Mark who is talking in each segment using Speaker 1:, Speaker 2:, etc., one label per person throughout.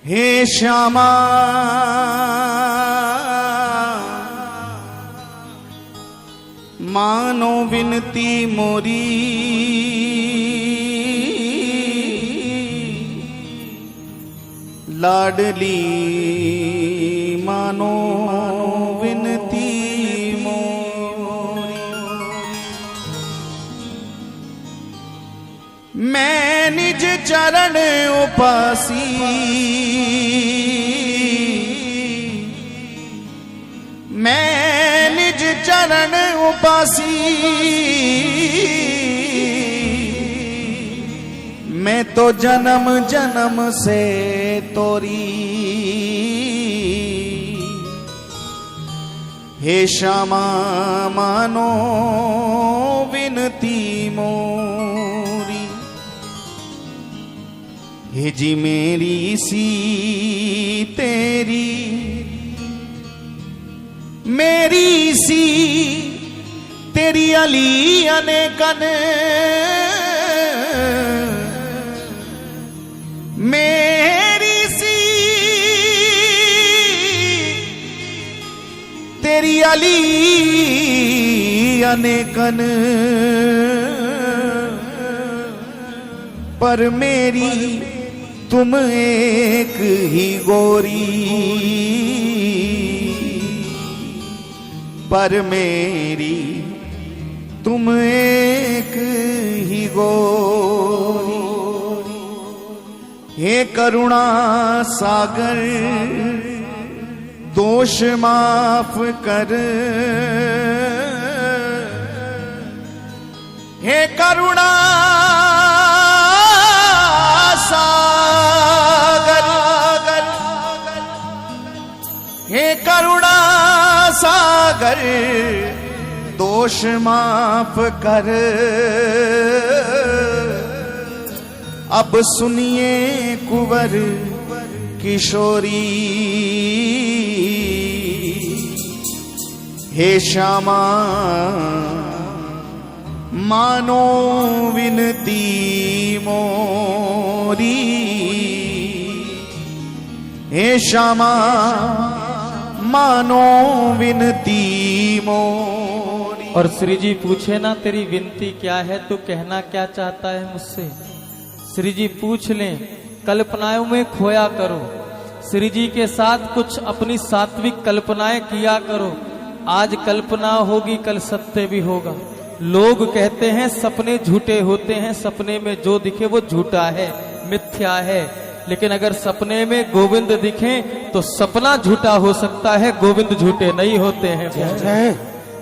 Speaker 1: हे श्यामा मानो विनती मोरी, लाडली मानो विनती मोरी। मैं निज चरण उपासी, मैं निज चरण उपासी, मैं तो जन्म जन्म से तोरी। हे श्यामा मानो विनती मोरी। हे जी मेरी सी तेरी, मेरी सी तेरी अली अनेकन, मेरी सी तेरी अली अनेकन, पर मेरी तुम एक ही गोरी, पर मेरी तुम एक ही गोरी। हे करुणा सागर दोष माफ कर, हे करुणा सागर, हे करुणा सागर दोष माफ कर। अब सुनिए कुंवर किशोरी। हे श्यामा मानो विनती मोरी। हे श्यामा मानो विनती मोरी।
Speaker 2: और श्री जी पूछे ना तेरी विनती क्या है, तू कहना क्या चाहता है मुझसे। श्री जी पूछ लें, कल्पनाओं में खोया करो। श्री जी के साथ कुछ अपनी सात्विक कल्पनाएं किया करो। आज कल्पना होगी, कल सत्य भी होगा। लोग कहते हैं सपने झूठे होते हैं, सपने में जो दिखे वो झूठा है, मिथ्या है। लेकिन अगर सपने में गोविंद दिखे तो सपना झूठा हो सकता है, गोविंद झूठे नहीं होते हैं।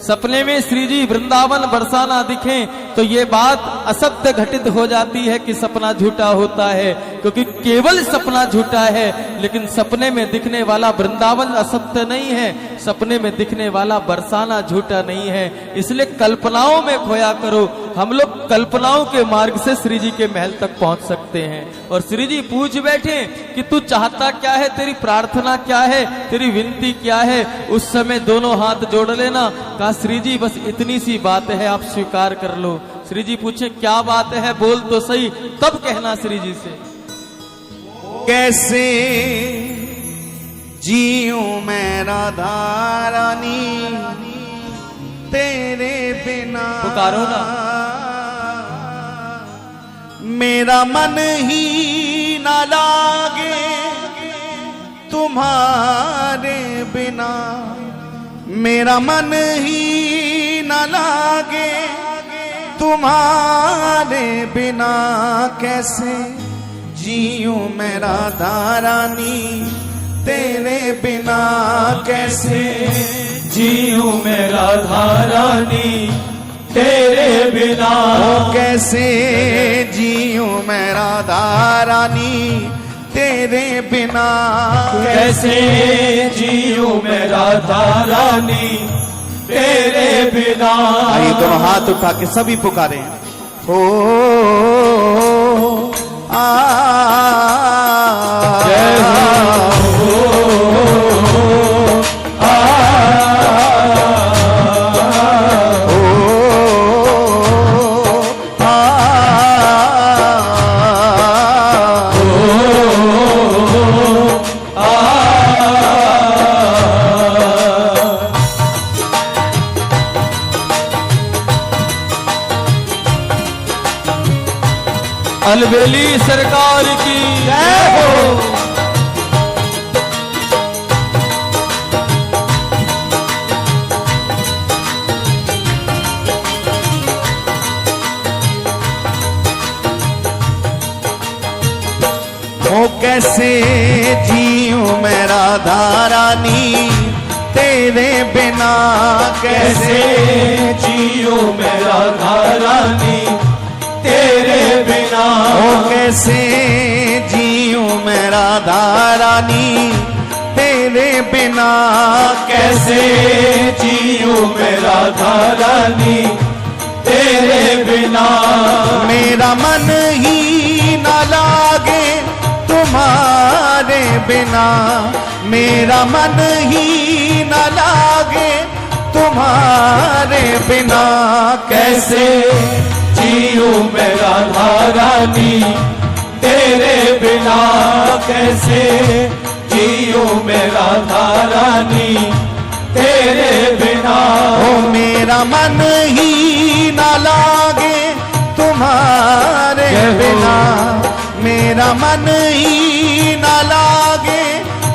Speaker 2: सपने में श्री जी वृंदावन बरसाना दिखें तो ये बात असत्य घटित हो जाती है कि सपना झूठा होता है, क्योंकि केवल सपना झूठा है, लेकिन सपने में दिखने वाला वृंदावन असत्य नहीं है, सपने में दिखने वाला बरसाना झूठा नहीं है। इसलिए कल्पनाओं में खोया करो। हम लोग कल्पनाओं के मार्ग से श्री जी के महल तक पहुंच सकते हैं। और श्री जी पूछ बैठे कि तू चाहता क्या है, तेरी प्रार्थना क्या है, तेरी विनती क्या है। उस समय दोनों हाथ जोड़ लेना। कहा श्री जी बस इतनी सी बात है, आप स्वीकार कर लो। श्री जी पूछे क्या बात है, बोल तो सही। तब कहना श्री जी से,
Speaker 1: कैसे जीऊं मैं राधा रानी तेरे बिना।
Speaker 2: पुकारो ना।
Speaker 1: मेरा मन ही ना लागे तुम्हारे बिना, मेरा मन ही न लागे तुम्हारे बिना। कैसे जीऊं मैं राधा रानी तेरे बिना, कैसे
Speaker 2: जीऊं मैं राधा रानी तेरे बिना।
Speaker 1: कैसे जीऊं मैं राधा रानी तेरे बिना,
Speaker 2: कैसे जीऊं मैं राधा रानी तेरे बिना।
Speaker 1: आइए दोनों हाथ उठा के सभी पुकारे। ओ आ
Speaker 2: जय हो। हवेली सरकार की जय हो।
Speaker 1: ओ कैसे जीऊं मैं राधा रानी तेरे बिना, कैसे
Speaker 2: जियो मैं राधा रानी तेरे बिना।
Speaker 1: ओ कैसे जीऊं मैं राधा रानी तेरे बिना,
Speaker 2: कैसे जियो मैं राधा रानी तेरे बिना।
Speaker 1: मेरा मन ही न लागे तुम्हारे बिना, मेरा मन ही न लागे तुम्हारे बिना।
Speaker 2: कैसे जियो मैं राधा रानी तेरे बिना, कैसे जियो मैं राधा रानी तेरे बिना।
Speaker 1: ओ मेरा मन ही न लागे तुम्हारे बिना, मेरा मन ही न लागे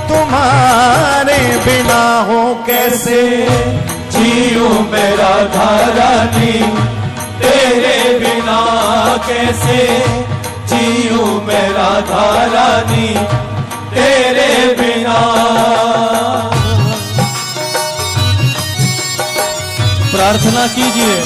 Speaker 1: तुम्हारे बिना। हो कैसे
Speaker 2: जियो मैं राधा रानी तेरे बिना, कैसे जियो मैं राधा रानी तेरे बिना। प्रार्थना कीजिए।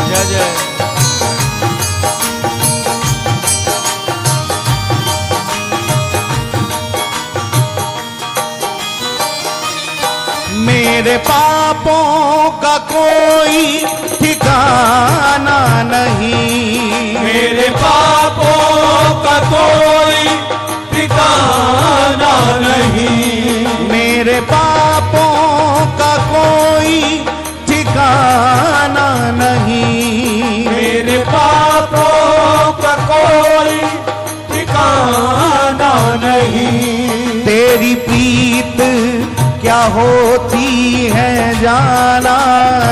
Speaker 2: जय जय।
Speaker 1: मेरे पापों का कोई ठिकाना नहीं,
Speaker 2: मेरे पापों का कोई ठिकाना नहीं,
Speaker 1: मेरे पापों का कोई ठिकाना नहीं,
Speaker 2: मेरे पापों का कोई ठिकाना नहीं।
Speaker 1: तेरी प्रीत क्या होती है जाना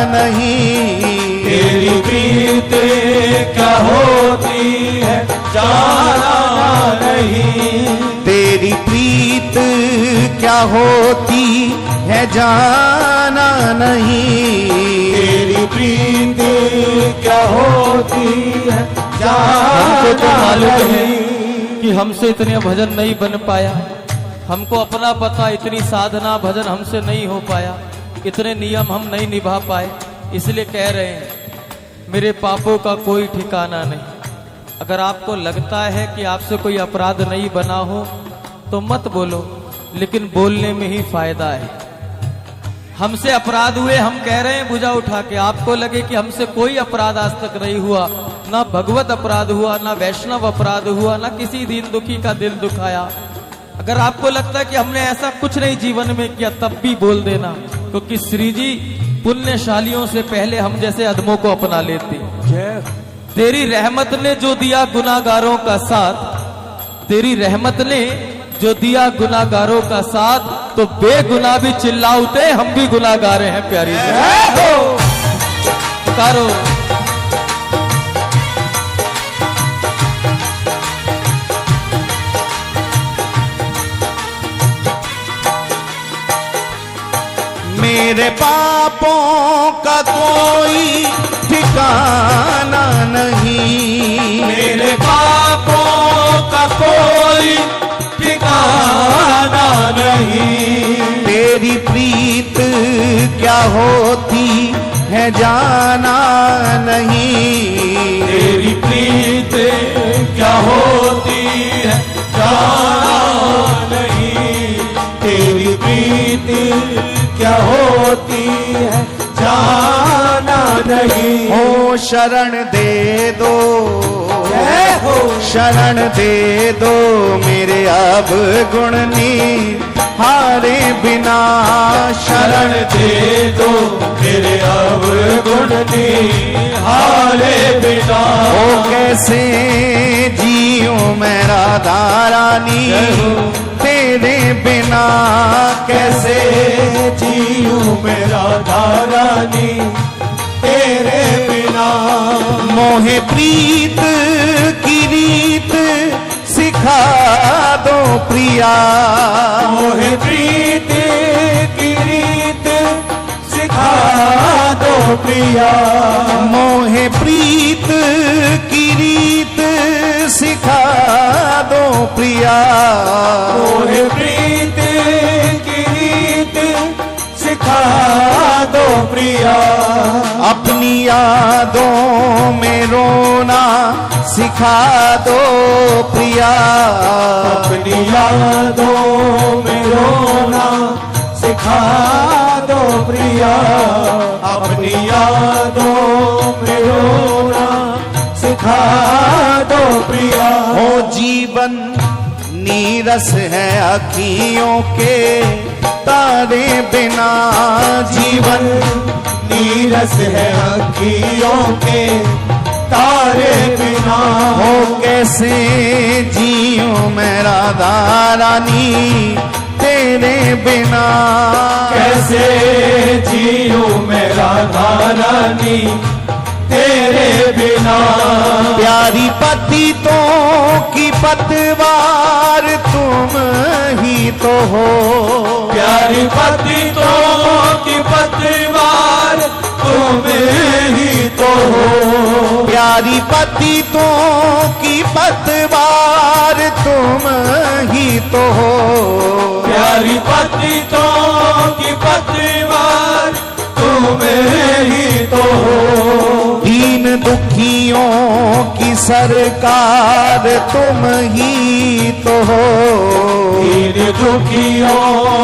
Speaker 1: नहीं,
Speaker 2: तेरी प्रीत क्या होती है जाना नहीं,
Speaker 1: तेरी प्रीत क्या होती है जाना नहीं,
Speaker 2: तेरी प्रीत क्या होती है जाना
Speaker 3: हमको तो मालूम है
Speaker 2: नहीं।
Speaker 3: कि हमसे इतने भजन नहीं बन पाया, हमको अपना पता, इतनी साधना भजन हमसे नहीं हो पाया, इतने नियम हम नहीं निभा पाए, इसलिए कह रहे हैं मेरे पापों का कोई ठिकाना नहीं। अगर आपको लगता है कि आपसे कोई अपराध नहीं बना हो तो मत बोलो, लेकिन बोलने में ही फायदा है। हमसे अपराध हुए, हम कह रहे हैं भुजा उठा के। आपको लगे कि हमसे कोई अपराध आज तक नहीं हुआ, ना भगवत अपराध हुआ, ना वैष्णव अपराध हुआ, ना किसी दीन दुखी का दिल दुखाया, अगर आपको लगता है कि हमने ऐसा कुछ नहीं जीवन में किया, तब भी बोल देना, क्योंकि श्री जी पुण्यशालियों से पहले हम जैसे अधमों को अपना लेती। तेरी रहमत ने जो दिया गुनाहगारों का साथ, तेरी रहमत ने जो दिया गुनाहगारों का साथ, तो बेगुनाह भी चिल्लाते हम भी गुनाहगार हैं प्यारी जी। पुकारो।
Speaker 1: मेरे पापों का कोई ठिकाना नहीं,
Speaker 2: मेरे पापों का कोई ठिकाना नहीं,
Speaker 1: तेरी प्रीत क्या होती है जाना नहीं,
Speaker 2: तेरी प्रीत क्या होती है जाना नहीं, तेरी प्रीत क्या होती है जाना नहीं।
Speaker 1: हो शरण दे दो,
Speaker 2: हो
Speaker 1: शरण दे दो मेरे अब गुणनी हारे बिना
Speaker 4: शरण दे दो मेरे अवगुण निहारे बिना।
Speaker 1: ओ कैसे जियो मैं राधा रानी तेरे बिना, कैसे
Speaker 4: जीऊं मैं राधा रानी तेरे बिना।
Speaker 1: मोहे प्रीत की रीत सिखा दो प्रिया,
Speaker 4: मोहे प्रीत की रीत सिखा दो प्रिया।
Speaker 1: मोहे प्रीत की रीत सिखा दो प्रिया।
Speaker 4: मोहे प्रीत की रीत सिखा दो प्रिया।
Speaker 1: अपनी यादों में रोना सिखा दो प्रिया,
Speaker 4: अपनी यादों में रोना सिखा दो प्रिया। अपनी यादों में रोना सिखा दो प्रिया।
Speaker 1: ओ जीवन नीरस है अखियों के तारे बिना, जीवन
Speaker 4: नीरस है अखियों के तारे बिना।
Speaker 1: हो कैसे जियो मैं राधा रानी तेरे बिना,
Speaker 4: कैसे जीऊं मैं राधा रानी तेरे बिना।
Speaker 1: प्यारी पतितों की पतवार तुम ही तो हो,
Speaker 4: प्यारी पतितों की पतवार तुम ही तो हो।
Speaker 1: प्यारी पतितों की पतवार तुम ही तो हो।
Speaker 4: प्यारी पतितों की पतवार तुम ही तो हो।
Speaker 1: दीन दुखियों की सरकार तुम ही तो हो।
Speaker 4: दीन दुखियों